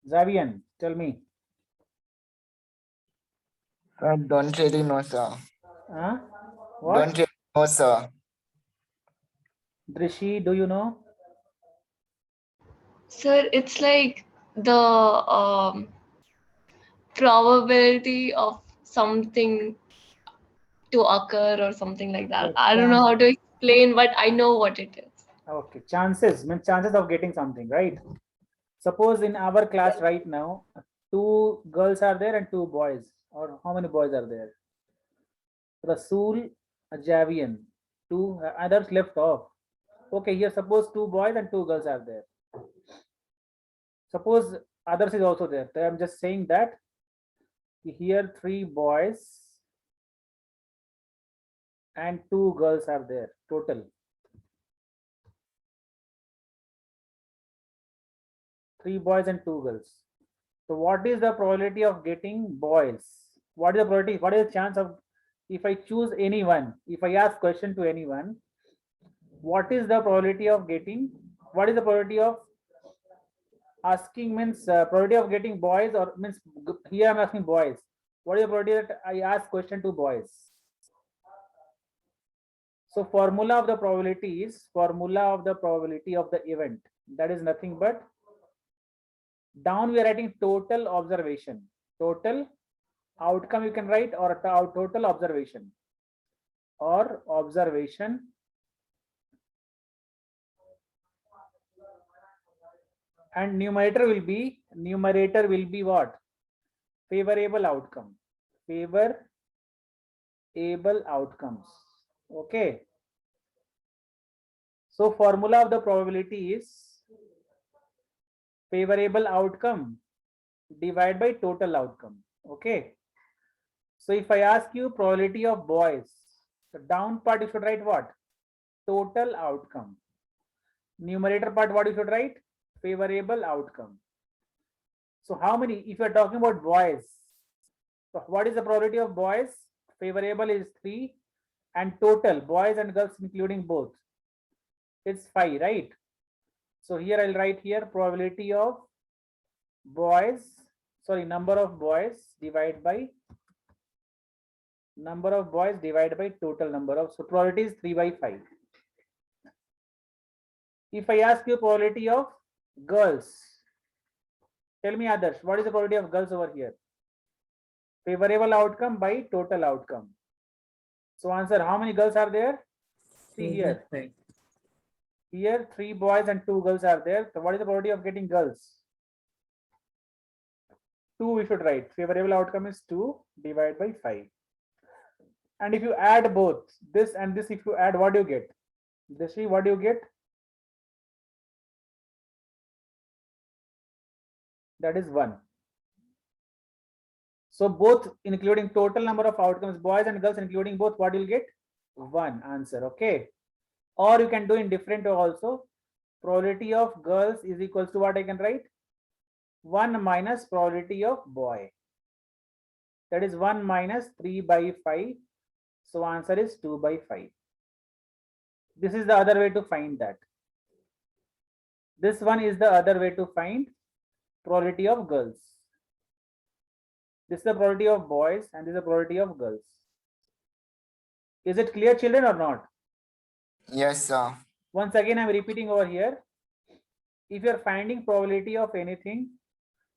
Zavian, tell me. I don't really know, sir. Huh? What? Don't really know, sir. Drishi, do you know? Sir, it's like the probability of something to occur or something like that. Oh, I don't know how to explain, but I know what it is. Okay, chances means chances of getting something, right? Suppose in our class right now, 2 girls are there and 2 boys. Or how many boys are there? Rasul, Javian, two others left off. Okay, here suppose 2 boys and 2 girls are there. Suppose others is also there. So I'm just saying that here 3 boys and 2 girls are there total. 3 boys and 2 girls. So what is the probability of getting boys? What is the probability? What is the chance of if I choose anyone? If I ask question to anyone, what is the probability of getting? What is the probability of asking means probability of getting boys or means here I'm asking boys. What is the probability that I ask question to boys? So formula of the probability is formula of the probability of the event. That is nothing but down we are writing total observation. Total outcome you can write or total observation or observation and numerator will be what? Favorable outcome. Favorable outcomes. Okay. So formula of the probability is favorable outcome divided by total outcome. Okay. So if I ask you probability of boys, the down part you should write what? Total outcome. Numerator part what you should write? Favorable outcome. So how many? If you are talking about boys, so what is the probability of boys? Favorable is 3 and total boys and girls including both. It's 5, right? So here I'll write here probability of boys, sorry, number of boys divided by total number of, so probability is 3 by 5. If I ask you probability of girls, tell me others, what is the probability of girls over here? Favorable outcome by total outcome. So answer, how many girls are there? See here. Here 3 boys and 2 girls are there. So what is the probability of getting girls? 2 we should write. Favorable outcome is 2 divided by 5. And if you add both this and this, if you add, what do you get? This, what do you get? That is 1. So both including total number of outcomes, boys and girls including both, what you'll get? 1 answer. Okay. Or you can do in different way also. Probability of girls is equals to what I can write? 1 minus probability of boy. That is 1 minus 3 by 5. So answer is 2 by 5. This is the other way to find that. This one is the other way to find probability of girls. This is the probability of boys and this is the probability of girls. Is it clear, children, or not? Yes, sir. Once again, I'm repeating over here. If you're finding probability of anything,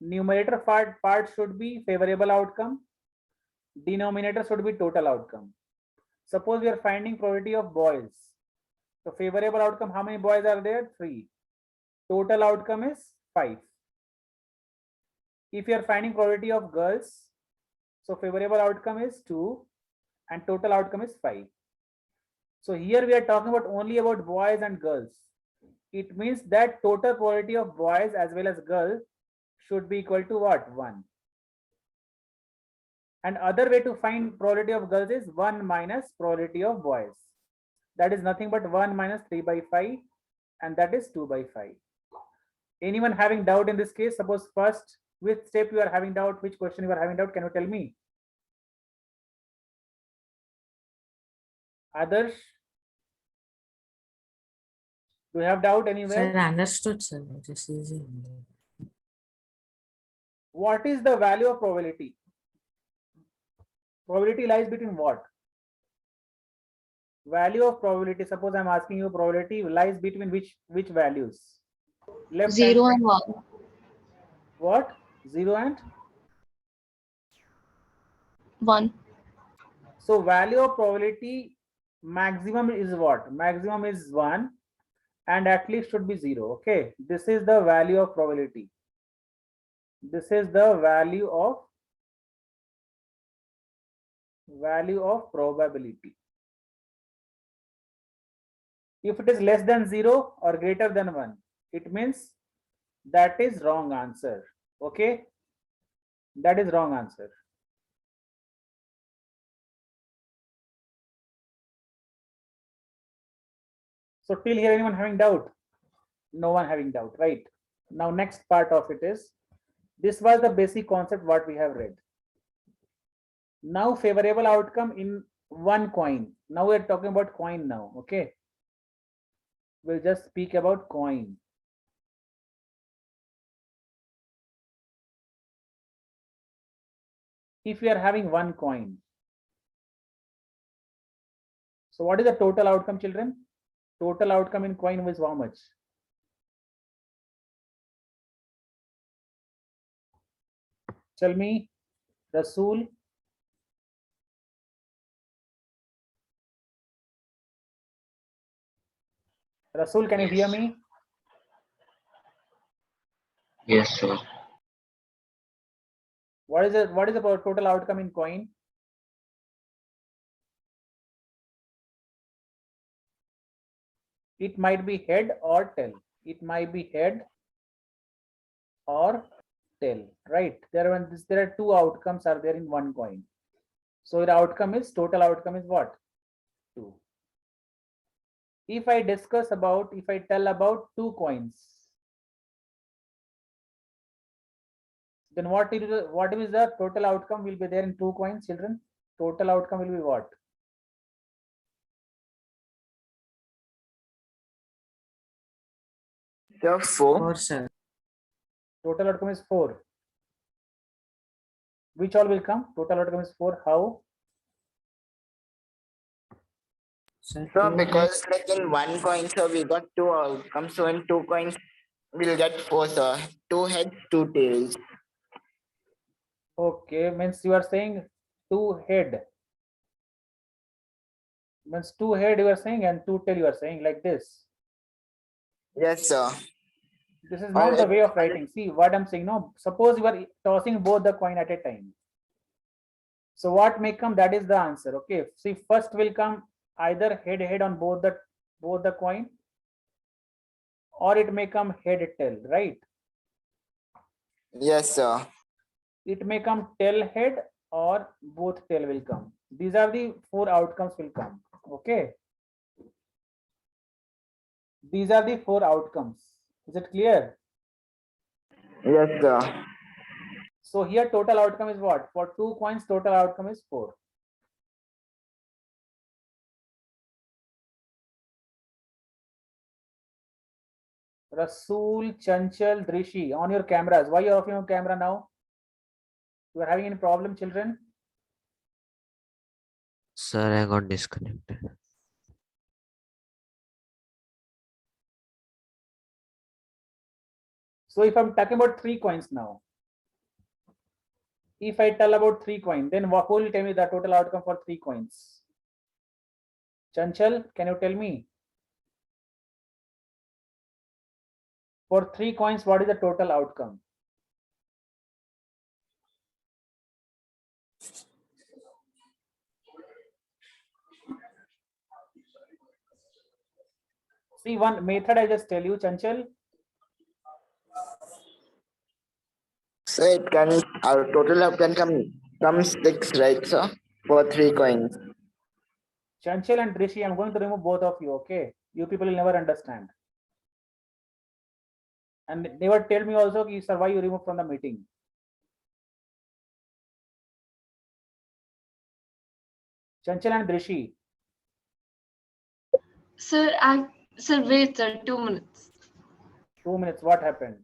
numerator part should be favorable outcome. Denominator should be total outcome. Suppose we are finding probability of boys. So favorable outcome, how many boys are there? 3. Total outcome is 5. If you are finding probability of girls, so favorable outcome is 2 and total outcome is 5. So here we are talking about only about boys and girls. It means that total probability of boys as well as girls should be equal to what? 1. And other way to find probability of girls is 1 minus probability of boys. That is nothing but 1 minus 3 by 5 and that is 2 by 5. Anyone having doubt in this case? Suppose first, which step you are having doubt, which question you are having doubt, can you tell me? Others? Do you have doubt anywhere? Sir, understood, sir. It is easy. What is the value of probability? Probability lies between what? Value of probability. Suppose I'm asking you probability lies between which values? Left hand 0 side. and 1. What? 0 and 1. so value of probability maximum is what? Maximum is 1 and at least should be 0. Okay, this is the value of probability. This is the value of probability. If it is less than 0 or greater than 1, it means that is wrong answer. Okay, that is wrong answer. So till here, anyone having doubt? No one having doubt, right? Now next part of it is, this was the basic concept what we have read. Now favorable outcome in one coin. Now we're talking about coin now. Okay, we'll just speak about coin. If we are having one coin, so what is the total outcome, children? Total outcome in coin was how much? Tell me, Rasool. Rasool, can you hear me? Yes, sir. What is the total outcome in coin? It might be head or tail. It might be head or tail, right? There are two outcomes are there in one coin. So the outcome is, total outcome is what? 2. If I tell about 2 coins, then what is the total outcome will be there in 2 coins, children? Total outcome will be what? Sir, 4. sir. Total outcome is 4. Which all will come? Total outcome is 4. How? Sir, So two because like in one coin, so we got 2 outcomes. So in 2 coins, we'll get 4, sir. 2 heads, 2 tails. Okay, means you are saying 2 head. Means 2 head you are saying and 2 tail you are saying, like this. Yes, sir. This is not the it- way of writing. See what I'm saying. No, suppose you are tossing both the coin at a time. So what may come, that is the answer. Okay. See, first will come either head on both the coin, or it may come head tail, right? Yes, sir. It may come tail head or both tail will come. These are the 4 outcomes will come. Okay. These are the 4 outcomes. Is it clear? Yes, sir. So here total outcome is what? For 2 coins, total outcome is 4. Rasool, Chanchal, Drishi, on your cameras. Why you are off your camera now? You are having any problem, children? Sir, I got disconnected. So if I'm talking about 3 coins now, if I tell about 3 coins, then who will tell me the total outcome for 3 coins? Chanchal, can you tell me? For 3 coins, what is the total outcome? See, one method I just tell you, Chanchal. So it can, our total outcome come 6, right, sir? For 3 coins. Chanchal and Drishi, I'm going to remove both of you, okay? You people will never understand. And never tell me also, sir, why you remove from the meeting. Chanchal and Drishi. Sir, sir, wait, sir, 2 minutes. 2 minutes, what happened?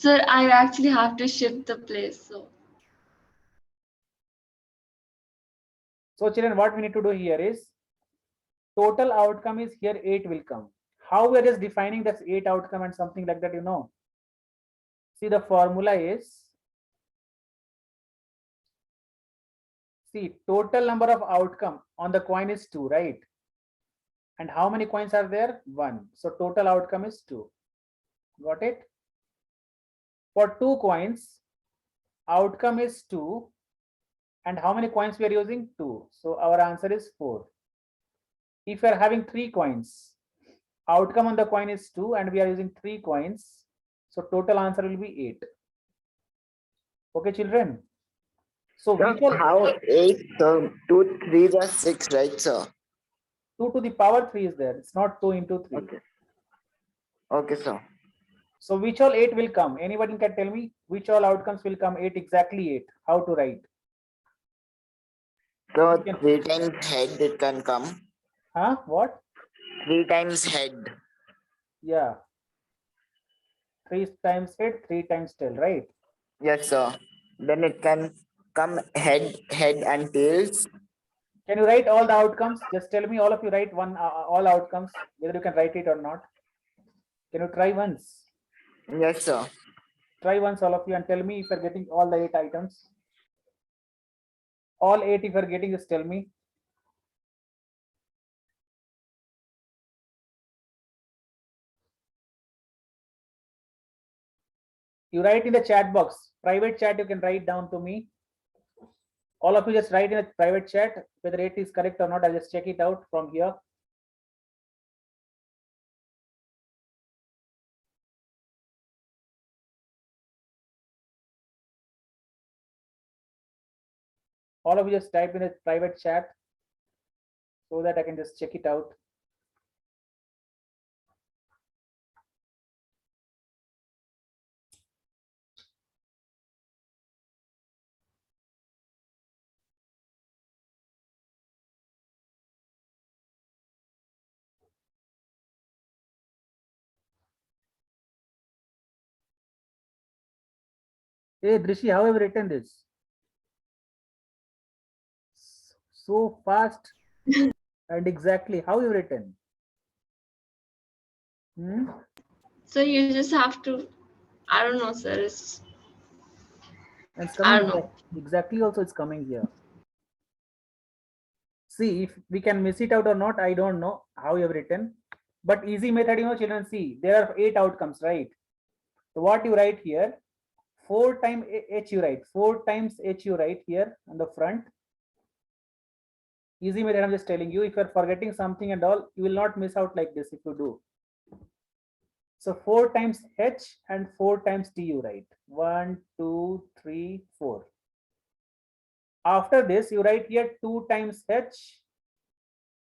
Sir, I actually have to shift the place. So children, what we need to do here is total outcome is here 8 will come. How we are just defining this 8 outcome and something like that, you know. See, the formula is, see, total number of outcome on the coin is 2, right? And how many coins are there? 1. So total outcome is 2. Got it? For 2 coins, outcome is 2. And how many coins we are using? 2. So our answer is 4. If you are having 3 coins, outcome on the coin is 2 and we are using 3 coins. So total answer will be 8. Okay, children. So Sir, which one? how 8, so 2 3s are 6, right, sir? 2 to the power 3 is there. It's not 2 into 3. Okay. Okay, sir. So which all 8 will come? Anybody can tell me which all outcomes will come 8, exactly 8. How to write? So You can- 3 times head it can come. Huh? What? 3 times head. Yeah. 3 times head, 3 times tail, right? Yes, sir. Then it can come head, and tails. Can you write all the outcomes? Just tell me, all of you write one, all outcomes, whether you can write it or not. Can you try once? Yes, sir. Try once, all of you, and tell me if you're getting all the 8 items. All 8, if you're getting, just tell me. You write in the chat box, private chat, you can write down to me. All of you just write in a private chat whether 8 is correct or not. I'll just check it out from here. All of you just type in a private chat so that I can just check it out. Hey Drishi, how have you written this? So fast and exactly how you written? So you just have to, I don't know, sir. And it's I coming don't know. exactly also it's coming here. See, if we can miss it out or not, I don't know how you have written. But easy method, you know, children, see, there are 8 outcomes, right? So what you write here, 4 times h you write, 4 times h you write here on the front. Easy method, I'm just telling you, if you're forgetting something and all, you will not miss out like this if you do. So 4 times h and 4 times t you write. 1, 2, 3, 4. After this, you write here 2 times h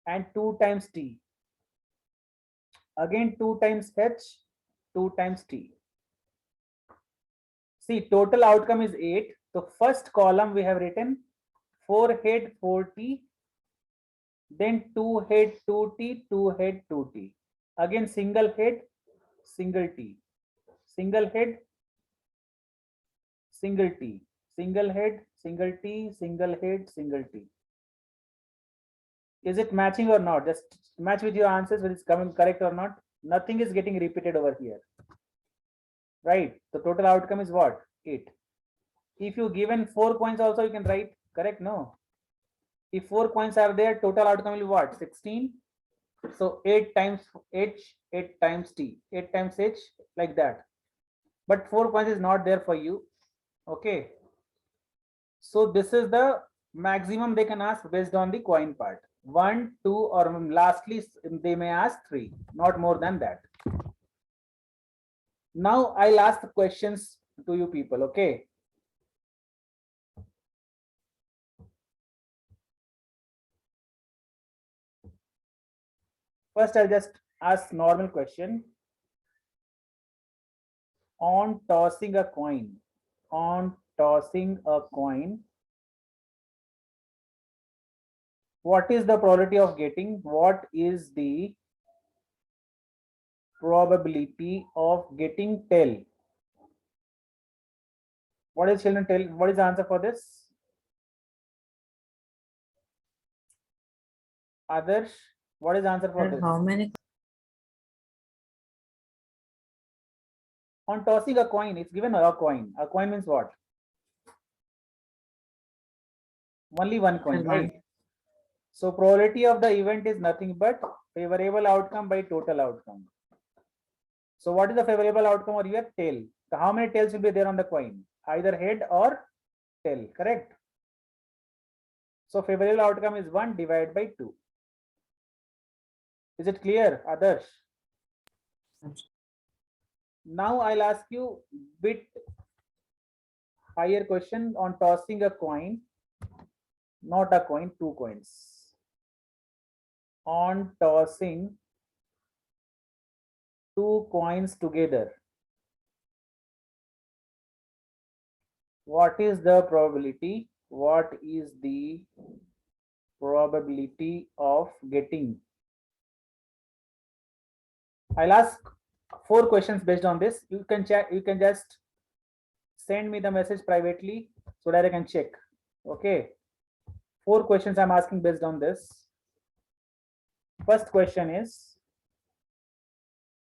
and 2 times t. Again 2 times h, 2 times t. See, total outcome is 8. The first column we have written 4 head 4t, then 2 head 2t, 2 head 2t. Again single head, single t, single head, single t, single head, single t, single head, single t. Is it matching or not? Just match with your answers whether it's coming correct or not. Nothing is getting repeated over here. Right? The total outcome is what? 8. If you given 4 coins also, you can write correct. No. If 4 coins are there, total outcome will be what? 16. So 8 times h, 8 times t, 8 times h, like that. But 4 coins is not there for you. Okay. So this is the maximum they can ask based on the coin part. 1, 2, or lastly they may ask 3, not more than that. Now I'll ask the questions to you people. Okay. First, I'll just ask normal question. On tossing a coin, what is the probability of getting? What is the probability of getting tail? What is children tell? What is the answer for this? Others, what is the answer for Sir, this? how many? On tossing a coin, it's given a coin. A coin means what? Only one coin, Sir, one. right? So probability of the event is nothing but favorable outcome by total outcome. So what is the favorable outcome or your tail? So how many tails will be there on the coin? Either head or tail, correct? So favorable outcome is 1 divided by 2. Is it clear, Adarsh? Now I'll ask you bit higher question on tossing a coin, not a coin, 2 coins. On tossing 2 coins together, what is the probability? What is the probability of getting? I'll ask 4 questions based on this. You can check, you can just send me the message privately so that I can check. Okay. 4 questions I'm asking based on this. First question is,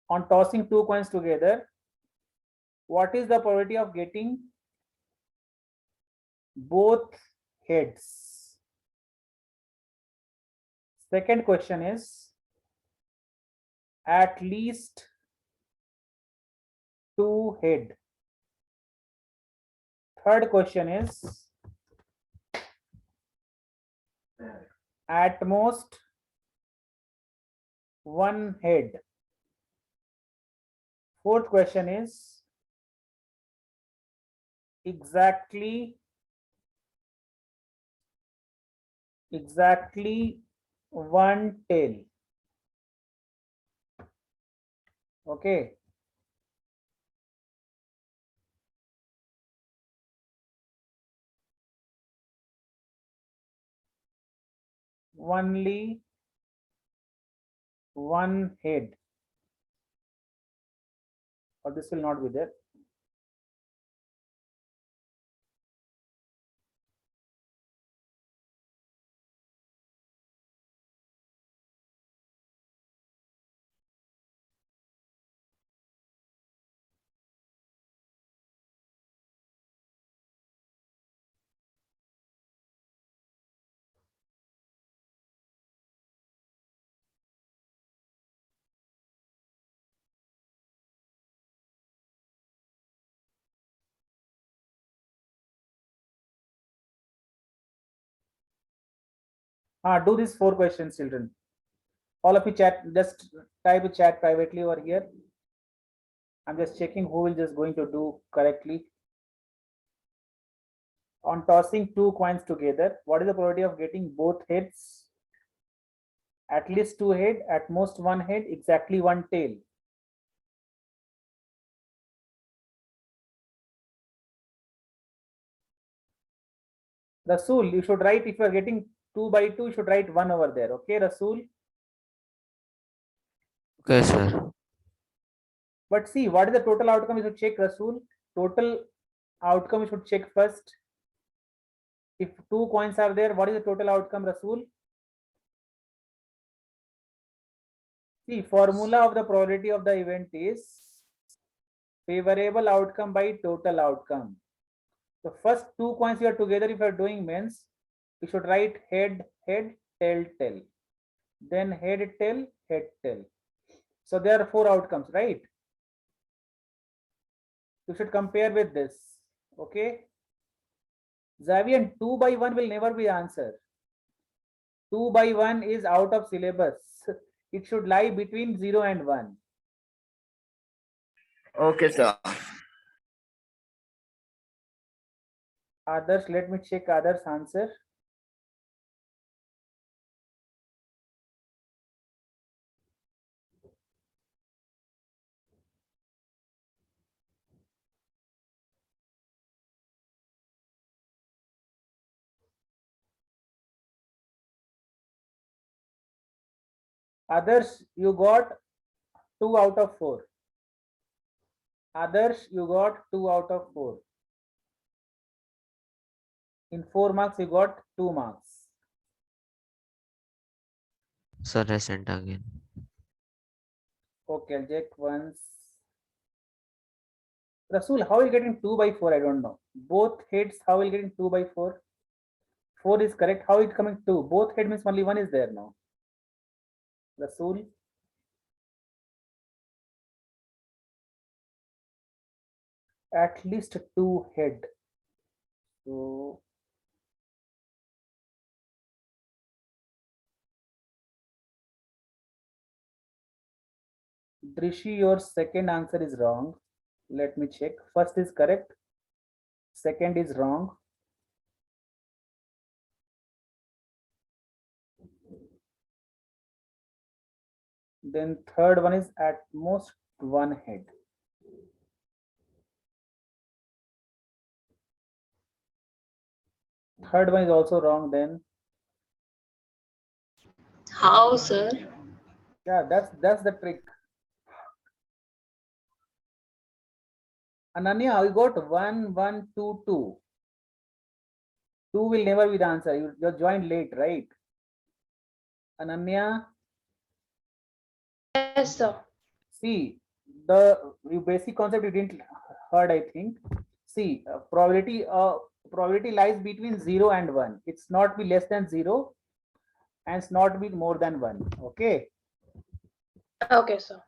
on tossing 2 coins together, what is the probability of getting both heads? Second question is, at least 2 head. Third question is, at most 1 head. Fourth question is, exactly 1 tail. Okay. Only 1 head, or this will not be there. Do these 4 questions, children. All of you chat, just type a chat privately over here. I'm just checking who will just going to do correctly. On tossing 2 coins together, what is the probability of getting both heads? At least 2 head, at most 1 head, exactly 1 tail. Rasool, you should write, if you are getting 2 by 2, you should write 1 over there. Okay, Rasool? Okay, sir. But see, what is the total outcome? You should check, Rasool. Total outcome you should check first. If 2 coins are there, what is the total outcome, Rasool? See, formula of the probability of the event is favorable outcome by total outcome. The first 2 coins you are together, if you are doing means, you should write head, head, tail, tail. Then head, tail, head, tail. So there are 4 outcomes, right? You should compare with this. Okay. Xavier, 2 by 1 will never be answer. 2 by 1 is out of syllabus. It should lie between 0 and 1. Okay, sir. Others, let me check others' answer. Others, you got 2 out of 4. Others, you got 2 out of 4. In 4 marks, you got 2 marks. Sir, I sent again. Okay, I'll check once. Rasul, how will getting 2 by 4? I don't know. Both heads, how will getting 2 by 4? 4 is correct. How it coming 2? Both head means only one is there now. Rasul. At least 2 head. So Drishi, your second answer is wrong. Let me check. First is correct. Second is wrong. Then third one is at most one head. Third one is also wrong then. How, sir? Yeah, that's the trick. Ananya, we got 1, 1, 2, 2. 2 will never be the answer. You joined late, right? Ananya, Yes, sir. see the basic concept you didn't heard, I think. See, probability lies between 0 and 1. It's not be less than 0 and it's not be more than 1. Okay. Okay, sir.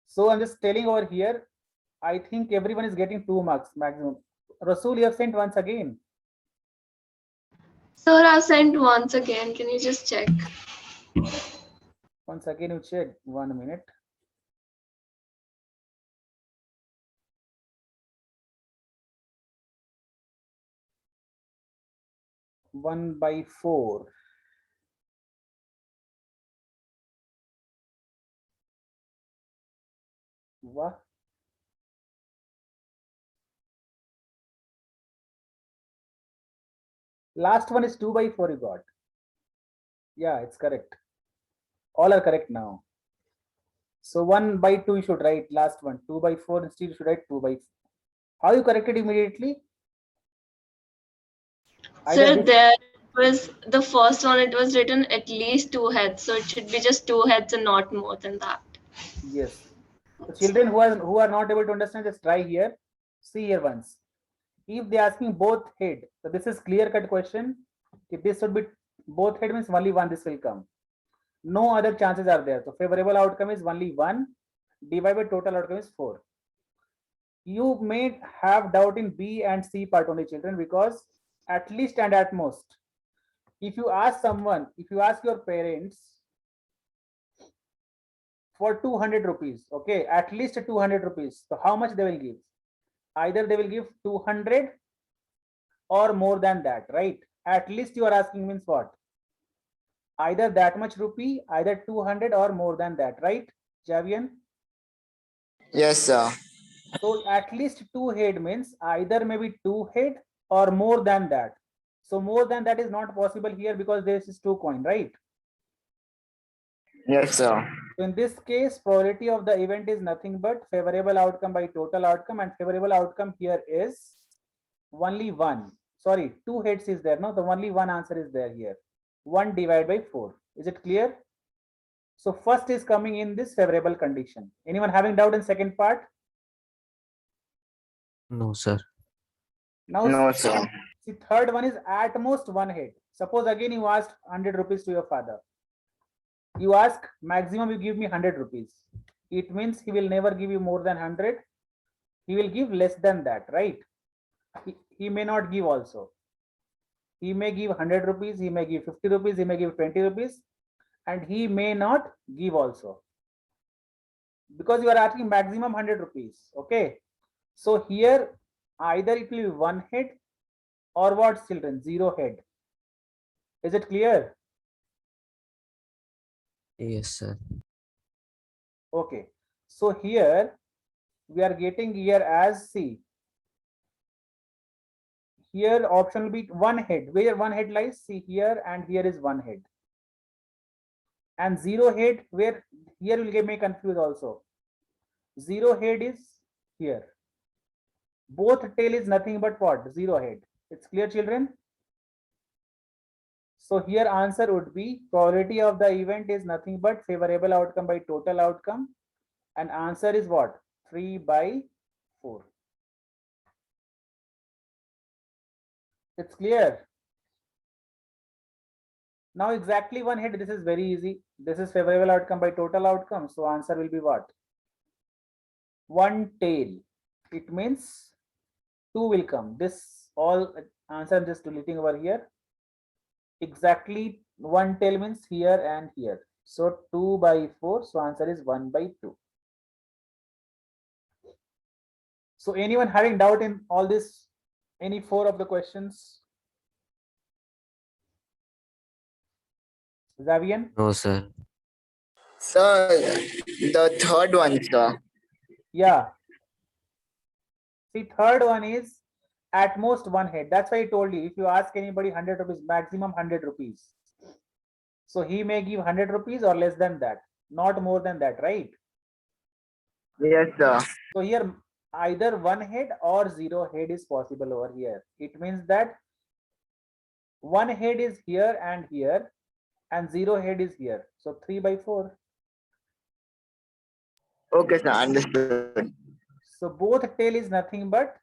So I'm just telling over here, I think everyone is getting 2 marks maximum. Rasul, you have sent once again. Sir, I sent once again. Can you just check? Once again, you check. 1 minute. One by 4. What? Last one is 2 by 4 you got. Yeah, it's correct. All are correct now. So 1 by 2 you should write last one. 2 by 4 instead you should write 2 by 4. How you corrected immediately? Either Sir, this- there was the first one, it was written at least 2 heads. So it should be just 2 heads and not more than that. Yes. So children who are not able to understand, just try here. See here once. If they asking both head, so this is clear cut question. If this should be both head means only one this will come. No other chances are there. So favorable outcome is only 1 divided by total outcome is 4. You may have doubt in B and C part only, children, because at least and at most, if you ask someone, if you ask your parents for 200 rupees, okay, at least 200 rupees, so how much they will give? Either they will give 200 or more than that, right? At least you are asking means what? Either that much rupee, either 200 or more than that, right, Javian? Yes, sir. So at least 2 head means either maybe 2 head or more than that. So more than that is not possible here because this is 2 coin, right? Yes, sir. So in this case, probability of the event is nothing but favorable outcome by total outcome, and favorable outcome here is only 1. Sorry, 2 heads is there. No, the only one answer is there here. 1 divided by 4. Is it clear? So first is coming in this favorable condition. Anyone having doubt in second part? No, sir. Now No, sir. see, third one is at most 1 head. Suppose again you asked 100 rupees to your father. You ask maximum you give me 100 rupees. It means he will never give you more than 100. He will give less than that, right? He may not give also. He may give 100 rupees, he may give 50 rupees, he may give 20 rupees, and he may not give also. Because you are asking maximum 100 rupees. Okay. So here either it will be 1 head or what, children? 0 head. Is it clear? Yes, sir. Okay. So here we are getting here as C. Here option will be 1 head. Where 1 head lies? See here, and here is 1 head. And 0 head, where here will get me confused also. 0 head is here. Both tail is nothing but what? 0 head. It's clear, children? So here answer would be probability of the event is nothing but favorable outcome by total outcome, and answer is what? 3 by 4. It's clear. Now exactly one head, this is very easy. This is favorable outcome by total outcome. So answer will be what? One tail. It means 2 will come. This all answer I'm just deleting over here. Exactly one tail means here and here. So 2 by 4. So answer is 1 by 2. So anyone having doubt in all this, any 4 of the questions? Zavian? No, sir. Sir, the third one, sir. Yeah. See, third one is at most one head. That's why I told you, if you ask anybody 100 rupees, maximum 100 rupees. So he may give 100 rupees or less than that, not more than that, right? Yes, sir. So here either one head or 0 head is possible over here. It means that one head is here and 0 head is here. So 3 by 4. Okay, sir. Understood. So both tail is nothing but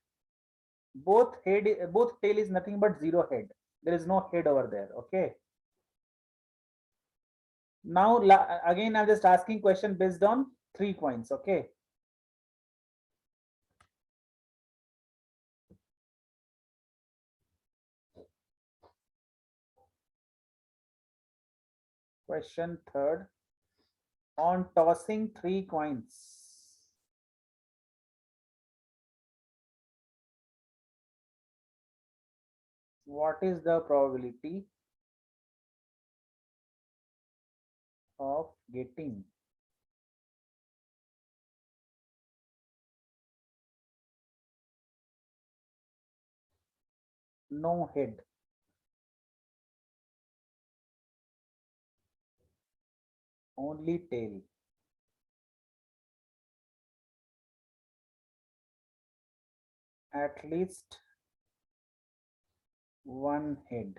both tail is nothing but 0 head. There is no head over there. Okay. Now again I'm just asking question based on 3 coins. Okay. Question third. On tossing 3 coins, what is the probability of getting no head? Only tail. At least one head.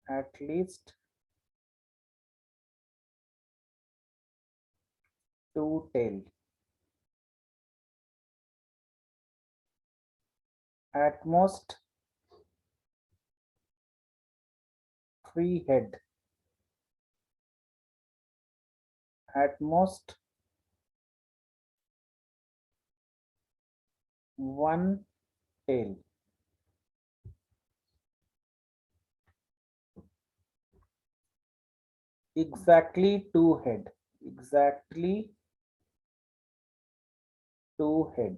At least 2 tail. At most 3 head. At most 1 tail. Exactly 2 head. Exactly 2 head.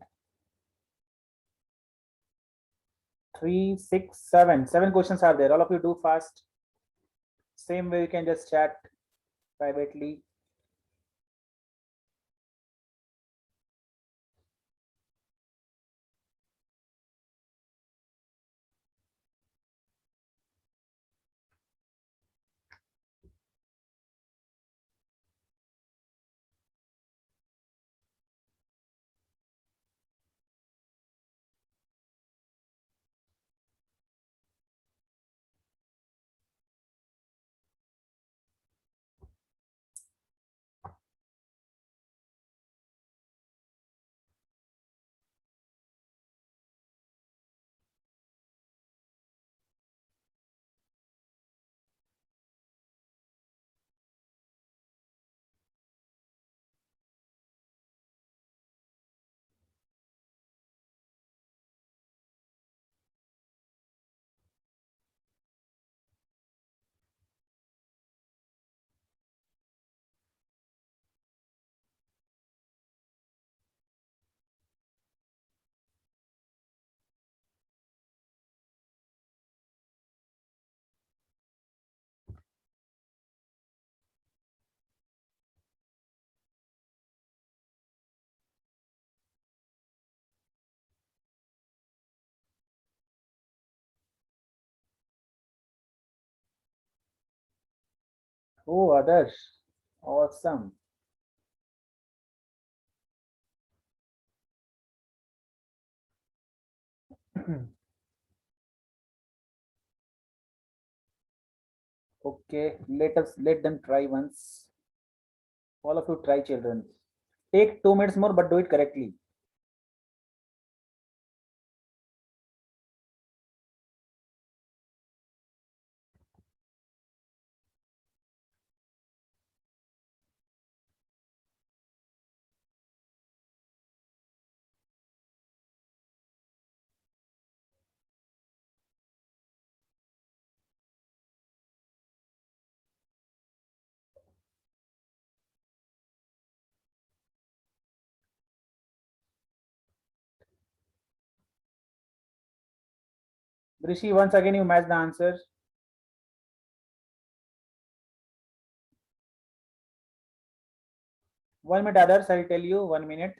3, 6, 7. 7 questions are there. All of you do fast. Same way you can just chat privately. Oh, others. Awesome. Okay, let them try once. All of you try, children. Take 2 minutes more, but do it correctly. Rishi, once again you match the answer. One minute, others, I'll tell you. 1 minute.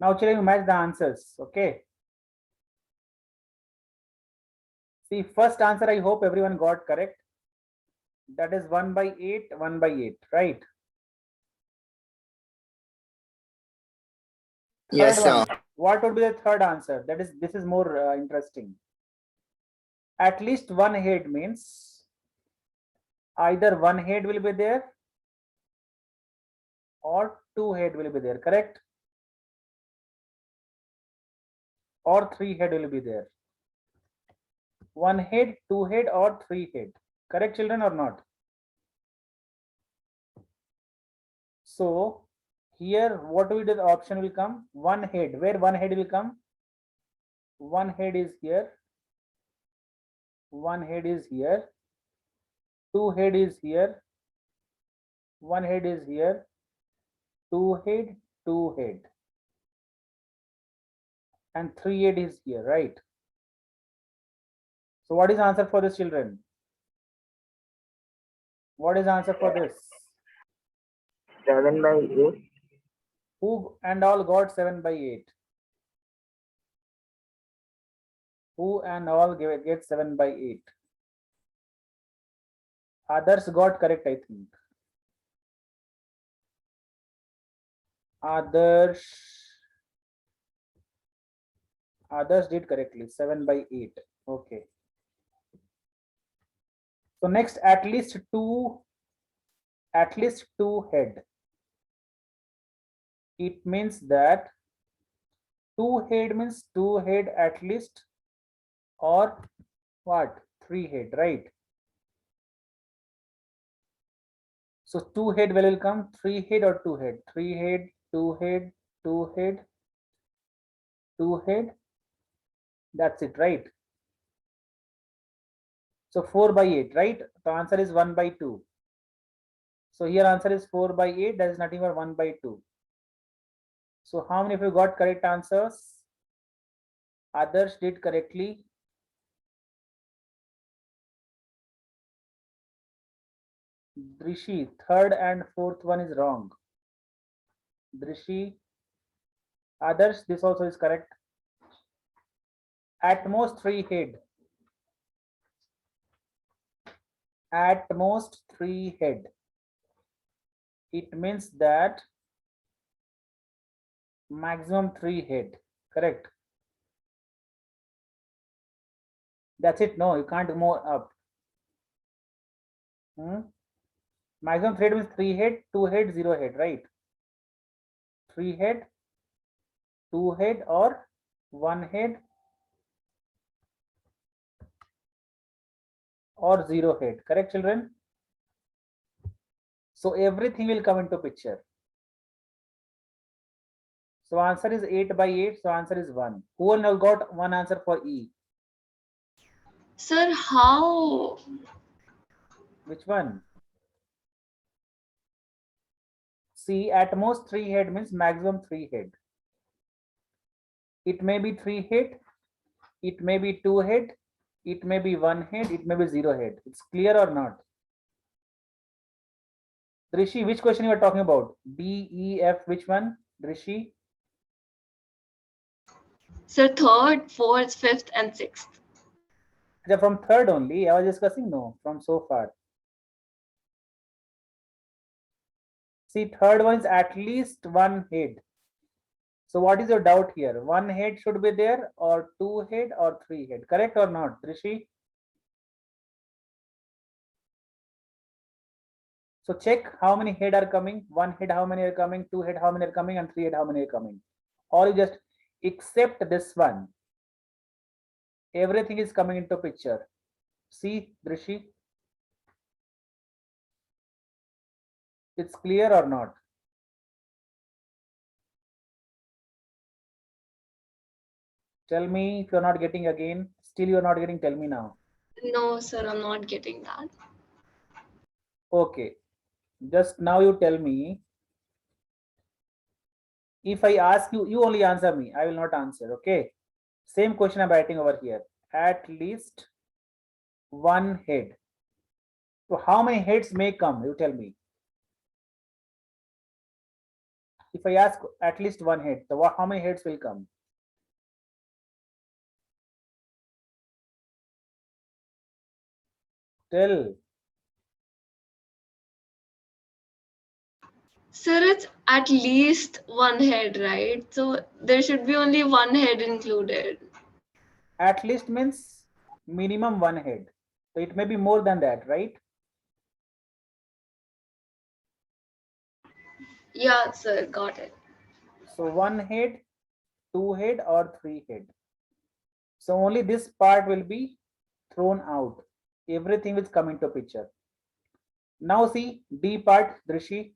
Now, children, you match the answers. Okay. See, first answer, I hope everyone got correct. That is 1 by 8, 1 by 8, right? Yes, Third sir. one, what would be the third answer? This is more interesting. At least one head means either one head will be there or two head will be there, correct? Or three head will be there. One head, two head, or three head. Correct, children, or not? So here, what will the option will come? One head. Where one head will come? One head is here. One head is here. Two head is here. One head is here. Two head, two head. And three head is here, right? So what is the answer for this, children? What is the answer for this? 7 by 8. Who and all got 7 by 8? Who and all get 7 by 8? Others got correct, I think. Others did correctly, 7 by 8. Okay. So next, at least two head. It means that two head means two head at least, or what? Three head, right? So two head will come, three head or two head? Three head, two head, two head, two head. That's it, right? So 4 by 8, right? The answer is 1 by 2. So here answer is 4 by 8. That is nothing but 1 by 2. So how many of you got correct answers? Others did correctly. Drishi, third and fourth one is wrong. Drishi, others, this also is correct. At most 3 head. At most 3 head. It means that maximum 3 head. Correct. That's it. No, you can't go more up. Maximum 3 head means 3 head, 2 head, 0 head, right? 3 head, 2 head, or 1 head, or 0 head. Correct, children? So everything will come into picture. So answer is 8 by 8. So answer is 1. Who now got one answer for E? Sir, how? Which one? See, at most 3 head means maximum 3 head. It may be 3 head, it may be 2 head, it may be 1 head, it may be 0 head. It's clear or not? Drishi, which question you are talking about? D, E, F, which one? Drishi? Sir, third, fourth, fifth, and sixth. From third only, I was discussing, no, from so far. See, third one is at least 1 head. So what is your doubt here? 1 head should be there, or 2 head, or 3 head. Correct or not, Drishi? So check how many head are coming. 1 head, how many are coming? 2 head, how many are coming? And 3 head, how many are coming? Or you just accept this one. Everything is coming into picture. See, Drishi? It's clear or not? Tell me if you're not getting again. Still you're not getting, tell me now. No, sir, I'm not getting that. Okay. Just now you tell me. If I ask you, you only answer me. I will not answer. Okay. Same question I'm writing over here. At least 1 head. So how many heads may come? You tell me. If I ask at least 1 head, so how many heads will come? Tell. Sir, it's at least 1 head, right? So there should be only 1 head included. At least means minimum 1 head. So it may be more than that, right? Yeah, sir, got it. So 1 head, 2 head, or 3 head. So only this part will be thrown out. Everything will come into picture. Now see D part, Drishi.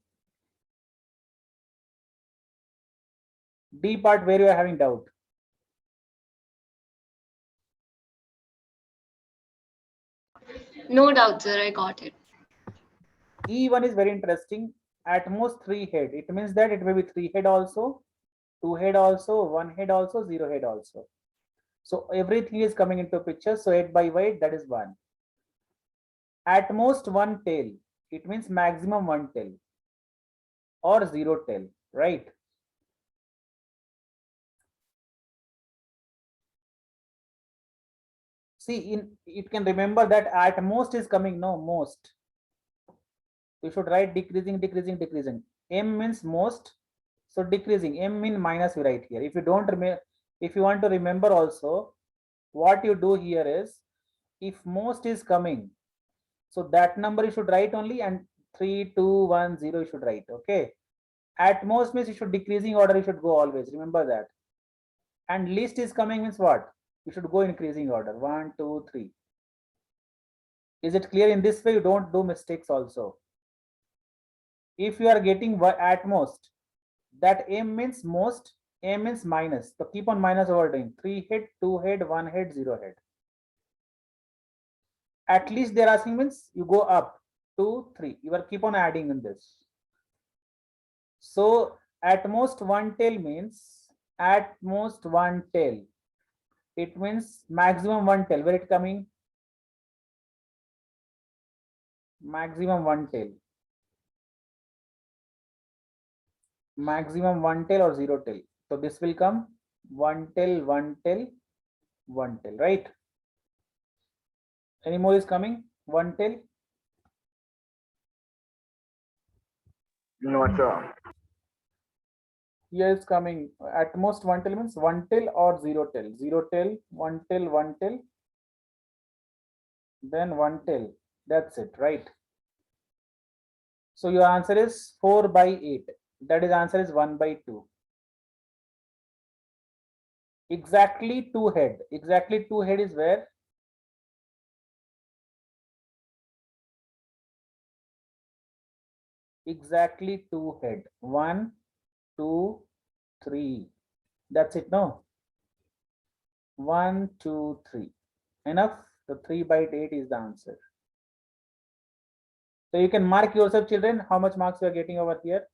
D part where you are having doubt. No doubt, sir, I got it. E1 is very interesting. At most 3 head. It means that it may be 3 head also, 2 head also, 1 head also, 0 head also. So everything is coming into picture. So 8 by 8, that is 1. At most 1 tail. It means maximum 1 tail or 0 tail, right? See, it can remember that at most is coming, no, most. You should write decreasing, decreasing, decreasing. M means most, so decreasing. M mean minus, you write here. If you don't remember, if you want to remember also, what you do here is, if most is coming, so that number you should write only, and 3, 2, 1, 0 you should write. Okay. At most means you should decreasing order, you should go always. Remember that. And least is coming means what? You should go increasing order. 1, 2, 3. Is it clear? In this way, you don't do mistakes also. If you are getting at most, that M means most, M means minus. So keep on minus over doing. 3 head, 2 head, 1 head, 0 head. At least they're asking means you go up 2, 3. You are keep on adding in this. So At most one tail means at most one tail. It means maximum one tail. Where it coming? Maximum one tail. Maximum one tail or zero tail. So this will come one tail, one tail, one tail, right? Any more is coming? One tail? No, sir. Here is coming at most one tail means one tail or zero tail. Zero tail, one tail, then one tail. That's it, right? So your answer is 4 by 8. That is answer is 1 by 2. Exactly two head. Exactly two head is where? Exactly two head. 1, 2, 3. That's it, no? 1, 2, 3. Enough? The 3 by 8 is the answer. So you can mark yourself, children, how much marks you are getting over here.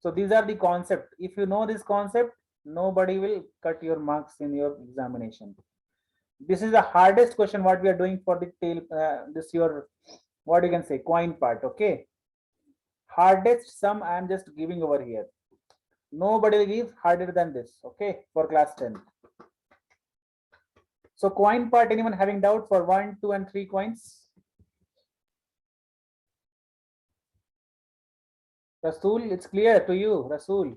So these are the concept. If you know this concept, nobody will cut your marks in your examination. This is the hardest question what we are doing for the tail, this your, what you can say, coin part, okay? Hardest sum I am just giving over here. Nobody will give harder than this, okay, for class 10. So coin part, anyone having doubt for 1, 2 and 3 coins? Rasool, it's clear to you, Rasool.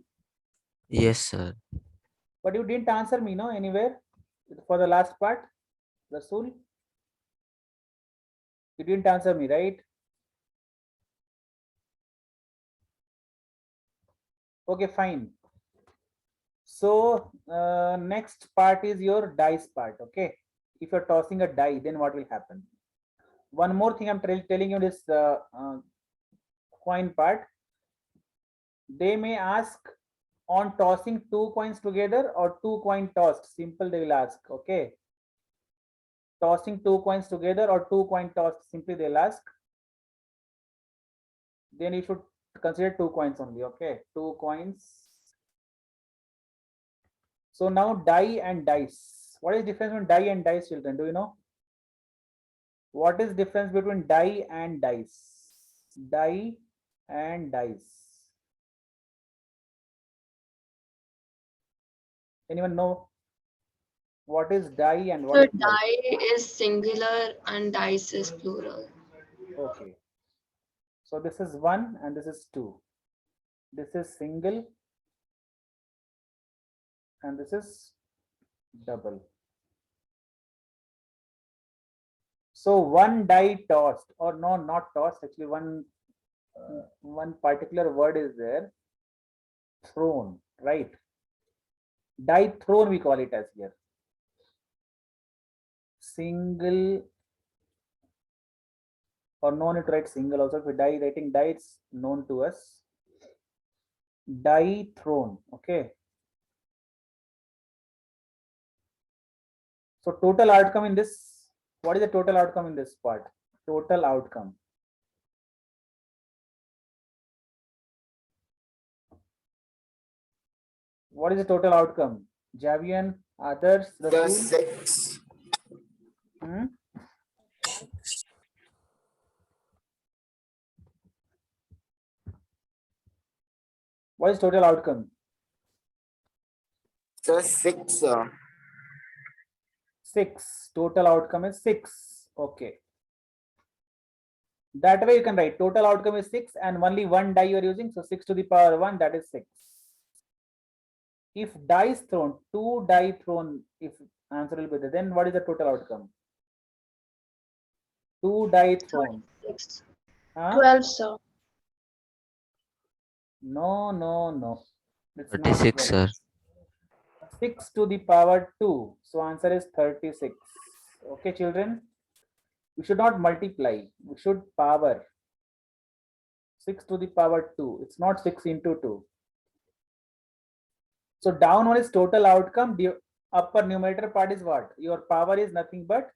Yes, sir. But you didn't answer me, no, anywhere for the last part, Rasool. You didn't answer me, right? Okay, fine. So next part is your dice part, okay? If you're tossing a die, then what will happen? One more thing I'm telling you this coin part. They may ask on tossing 2 coins together or 2 coin tossed. Simple, they will ask, okay? Tossing 2 coins together or 2 coin tossed, simply they'll ask. Then you should consider 2 coins only, okay? 2 coins. So now die and dice. What is the difference between die and dice, children? Do you know? What is the difference between die and dice? Die and dice. Anyone know? What is die and what So is dice? die is singular and dice is plural. Okay. So this is 1 and this is 2. This is single and this is double. So one die tossed, or no, not tossed, actually one particular word is there, thrown, right? Die thrown we call it as here. Single, or no need to write single also. If we die writing die, it's known to us. Die thrown, okay. So total outcome in this, what is the total outcome in this part? Total outcome. What is the total outcome? Javian, others, The Rasool? 6. Hmm? What is total outcome? The 6, sir. 6. Total outcome is 6. Okay. That way you can write total outcome is 6 and only one die you are using. So 6 to the power 1, that is 6. If dice thrown, 2 die thrown, if answer will be there, then what is the total outcome? 2 die thrown. 6. Huh? 12, sir. No, no, no. It's not 36, 12. sir. 6 to the power 2. So answer is 36. Okay, children. We should not multiply. We should power. 6 to the power 2. It's not 6 into 2. So down one is total outcome. The upper numerator part is what? Your power is nothing but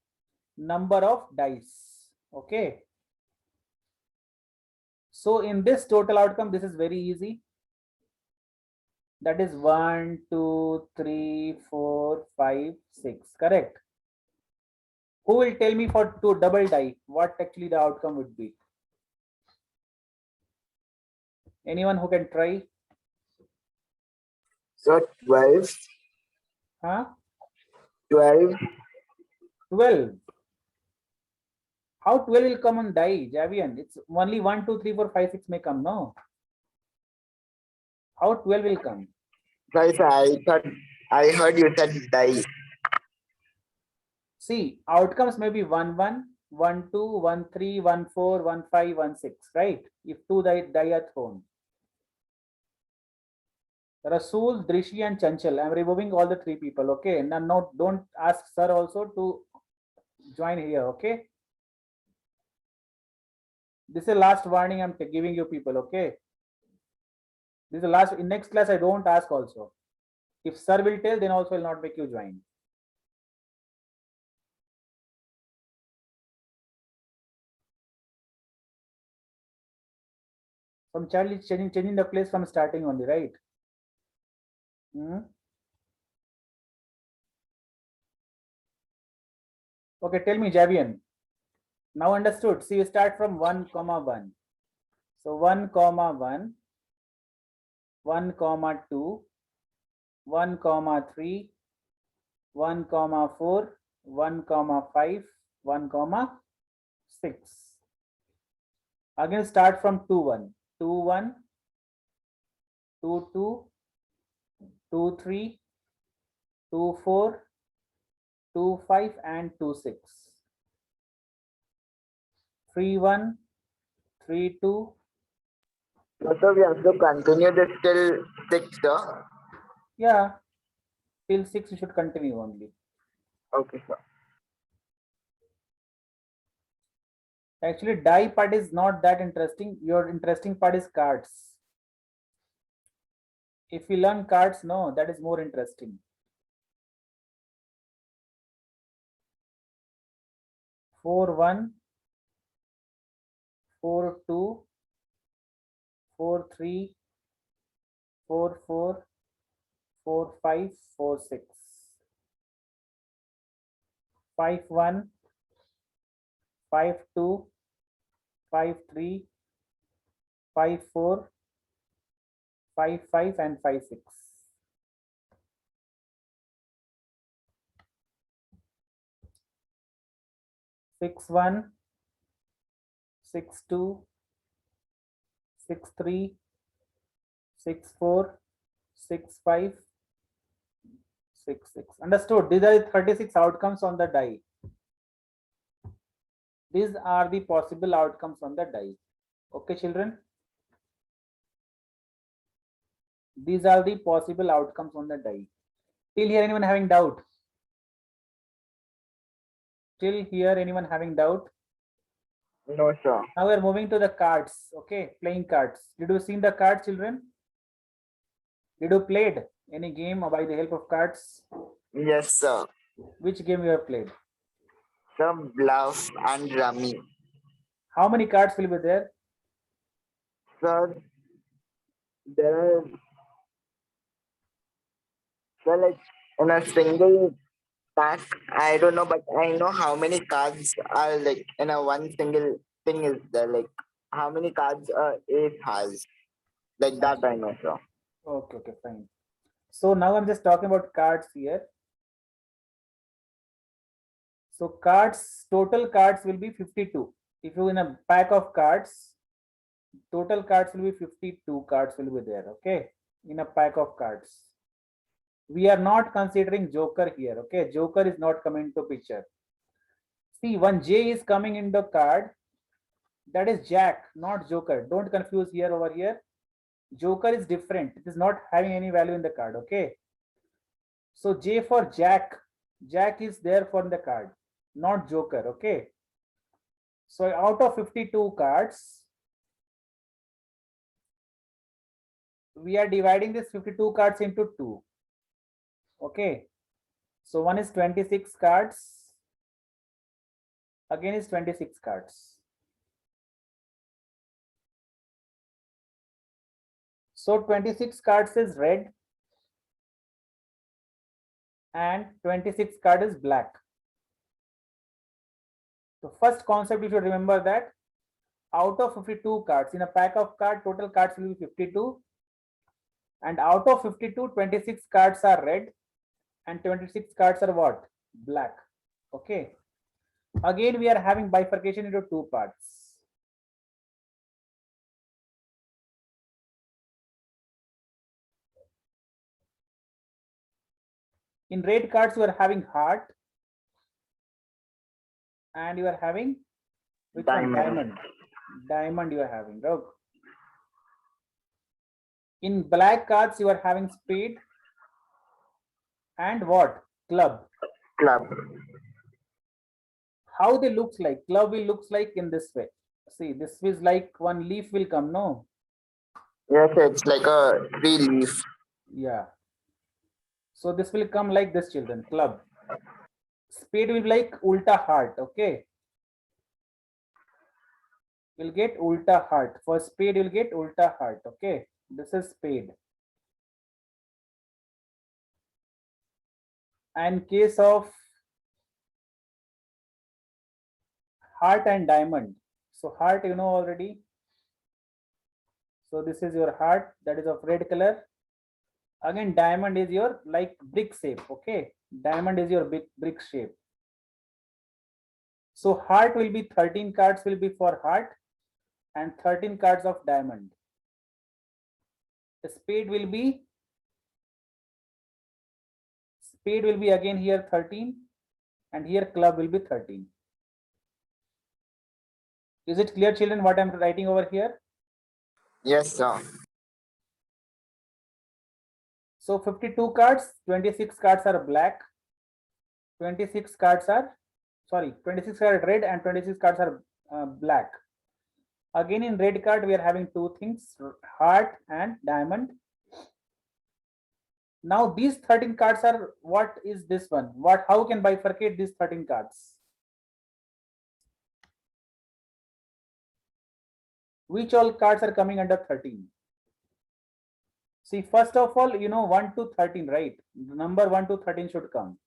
number of dice. Okay. So in this total outcome, this is very easy. That is 1, 2, 3, 4, 5, 6. Correct. Who will tell me for two double die what actually the outcome would be? Anyone who can try? So 12, Huh? 12, 12. How 12 will come on die, Javian? It's only 1, 2, 3, 4, 5, 6 may come, no? How 12 will come? guys, I heard you said die. See, outcomes may be 1, 1, 1, 2, 1, 3, 1, 4, 1, 5, 1, 6, right? If two die are thrown. Rasool, Drishi, and Chanchal. I'm removing all the three people, okay? Now don't ask sir also to join here, okay? This is the last warning I'm giving you people, okay? This is the last. In next class, I don't ask also. If sir will tell, then also will not make you join. Some child is changing the place from starting only, right? Okay, tell me, Javian. Now understood. See, you start from 1, 1. So 1, 1, 1, 2, 1, 3, 1, 4, 1, 5, 1, 6. Again, start from 2, 1, 2, 1, 2, 2, 2, 3, 2, 4, 2, 5, and 2, 6. 3, 1, 3, 2. So we have to continue this till 6, sir. Yeah, till 6 you should continue only. Okay, sir. Actually, die part is not that interesting. Your interesting part is cards. If you learn cards, no, that is more interesting. 4, 1, 4, 2, 4, 3, 4, 4, 4, 5, 4, 6. 5, 1, 5, 2, 5, 3, 5, 4, 5, 5, and 5, 6. Six, 1, 6, 2, 6, 3, 6, 4, 6, 5, 6, 6. Understood? These are the 36 outcomes on the die. These are the possible outcomes on the die. Okay, children? These are the possible outcomes on the die. Till here, anyone having doubt? Till here, anyone having doubt? No, sir. Now we are moving to the cards. Okay, playing cards. Did you see the cards, children? Did you played any game by the help of cards? Yes, sir. Which game you have played? Some bluff and rummy. How many cards will be there? Sir, there are, sir, like in a single pack, I don't know, but I know how many cards are like in a one single thing is there. Like how many cards ace has. Like that I know, sir. Okay, okay, fine. So now I'm just talking about cards here. So cards, total cards will be 52. If you in a pack of cards, total cards will be 52 cards will be there, okay, in a pack of cards. We are not considering joker here, okay? Joker is not coming to picture. See, one J is coming in the card. That is Jack, not Joker. Don't confuse here over here. Joker is different. It is not having any value in the card, okay? So J for Jack. Jack is there for the card, not Joker, okay? So out of 52 cards, we are dividing this 52 cards into 2. Okay. So one is 26 cards. Again is 26 cards. So 26 cards is red, and 26th card is black. So first concept you should remember that out of 52 cards in a pack of cards, total cards will be 52, and out of 52, 26 cards are red and 26 cards are what? Black. Okay. Again, we are having bifurcation into two parts. In red cards, you are having heart, and you are having which one? Diamond. Diamond you are having. Look. In black cards, you are having spade and what? Club. Club. How they looks like? Club will looks like in this way. See, this is like one leaf will come, no? Yes, it's like a tree leaf. Yeah. So this will come like this, children. Club. Spade will be like ulta heart. Okay. We'll get ulta heart. For spade, you'll get ulta heart. Okay. This is spade. And case of heart and diamond. So heart, you know already. So this is your heart, that is of red color. Again, diamond is your like brick shape. Okay. Diamond is your big brick shape. So heart will be 13 cards will be for heart and 13 cards of diamond. The spade will be again here 13 and here club will be 13. Is it clear, children, what I'm writing over here? Yes, sir. So 52 cards, 26 cards are black, 26 cards are red and 26 cards are black. Again, in red card, we are having two things, heart and diamond. Now these 13 cards are, what is this one? How can bifurcate these 13 cards? Which all cards are coming under 13? See, first of all, you know 1 to 13, right? Number 1 to 13 should come.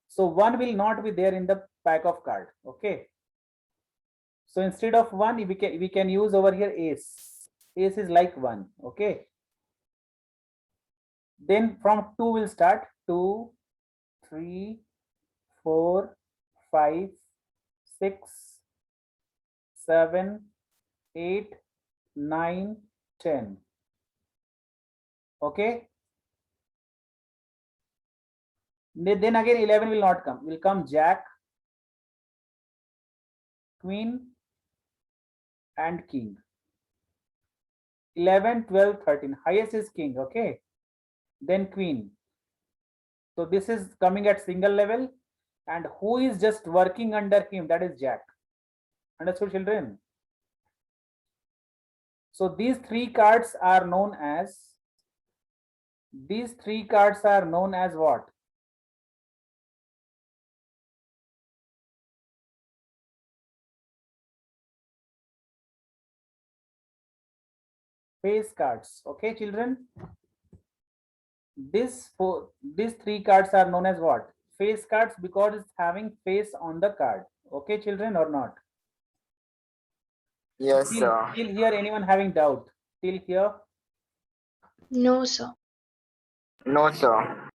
So 1 will not be there in the pack of card. Okay. So instead of 1, we can use over here ace. Ace is like 1. Okay. Then from 2 will start 2, 3, 4, 5, 6, 7, 8, 9, 10. Okay. Then again 11 will not come. Will come jack, queen and king. 11, 12, 13. Highest is king. Okay. Then queen. So this is coming at single level, and who is just working under him? That is jack. Understood, children? So these three cards are known as what? Face cards. Okay, children? These three cards are known as what? Face cards, because it's having face on the card. Okay, children, or not? Yes, Till sir. here, anyone having doubt? Till here? No, sir. No, sir.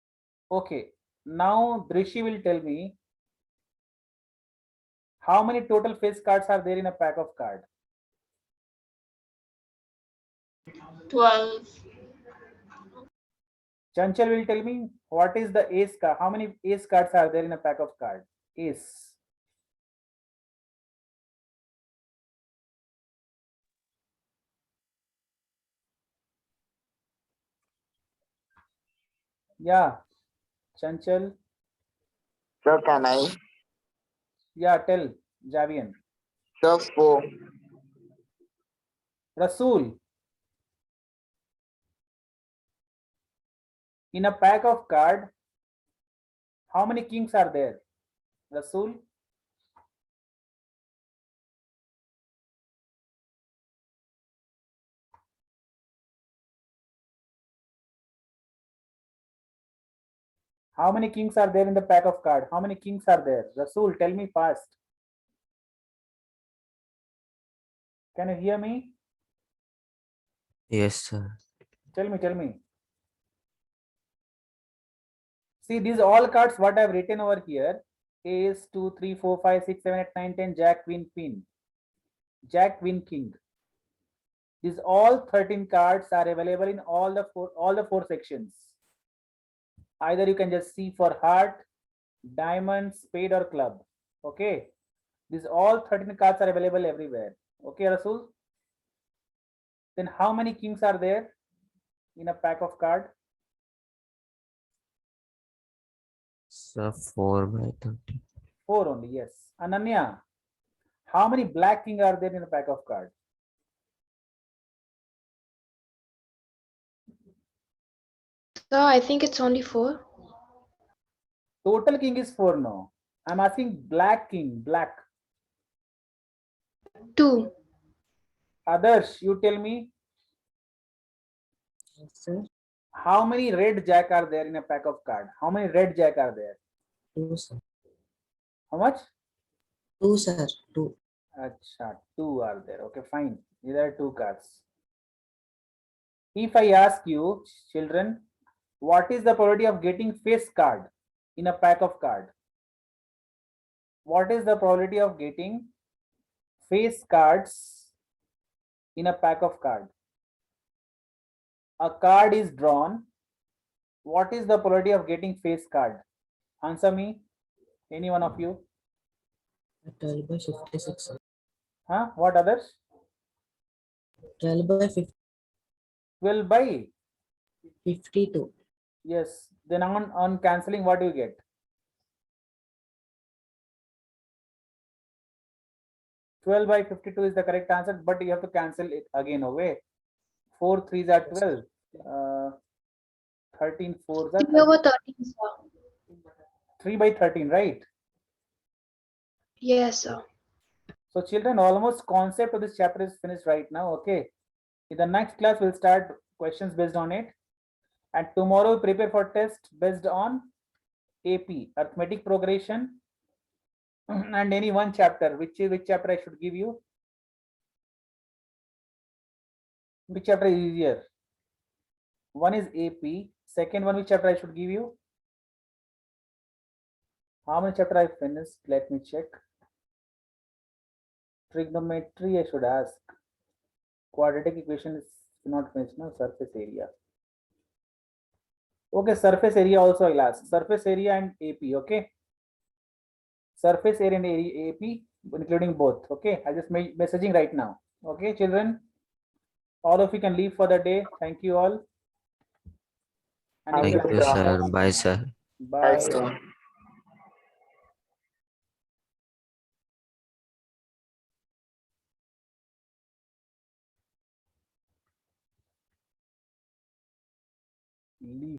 Okay. Now Drishi will tell me how many total face cards are there in a pack of cards. 12. Chanchal will tell me what is the ace card. How many ace cards are there in a pack of cards? Ace. Yeah. Chanchal. Sir, can I? Yeah, tell Javian. Sir, 4. Rasool. In a pack of card, how many kings are there? Rasool. How many kings are there in the pack of card? How many kings are there? Rasul, tell me fast. Can you hear me? Yes, sir. Tell me. See, these all cards what I've written over here. Ace, 2, 3, 4, 5, 6, 7, 8, 9, 10, Jack, Queen, Queen. Jack, Queen, King. These all 13 cards are available in all the four sections. Either you can just see for heart, diamond, spade, or club. Okay. These all 13 cards are available everywhere. Okay, Rasul? Then how many kings are there in a pack of card? Sir, 4 by 30. 4 only, yes. Ananya, how many black king are there in a pack of card? So I think it's only 4. Total king is 4 now. I'm asking black king, black. 2. Others, you tell me Sir, how many red jack are there in a pack of card? How many red jack are there? 2, sir. How much? 2, sir. 2. Acha, 2 are there. Okay, fine. These are 2 cards. If I ask you, children, what is the probability of getting face card in a pack of card? What is the probability of getting face cards in a pack of card? A card is drawn. What is the probability of getting face card? Answer me. Any one of you? 12 by 56, sir. Huh? What others? 12 by 12 by 52. yes. Then on cancelling, what do you get? 12 by 52 is the correct answer, but you have to cancel it again away. 4 3s are 12. 13 4s are 3 over 30. 13, sir. 3 by 13, right? Yes, sir. So children, almost concept of this chapter is finished right now. Okay. In the next class, we'll start questions based on it. And tomorrow we'll prepare for test based on AP, arithmetic progression, and any one chapter. Which chapter I should give you? Which chapter is easier? One is AP. Second one, which chapter I should give you? How many chapter I finished? Let me check. Trigonometry, I should ask. Quadratic equation is not finished now. Surface area. Okay, surface area also I'll ask. Surface area and AP. Okay. Surface area and AP, including both. Okay. I'll just messaging right now. Okay, children. All of you can leave for the day. Thank you all. And if Thank Thank you, you, sir. sir. Bye, sir. bye. Also. Leave.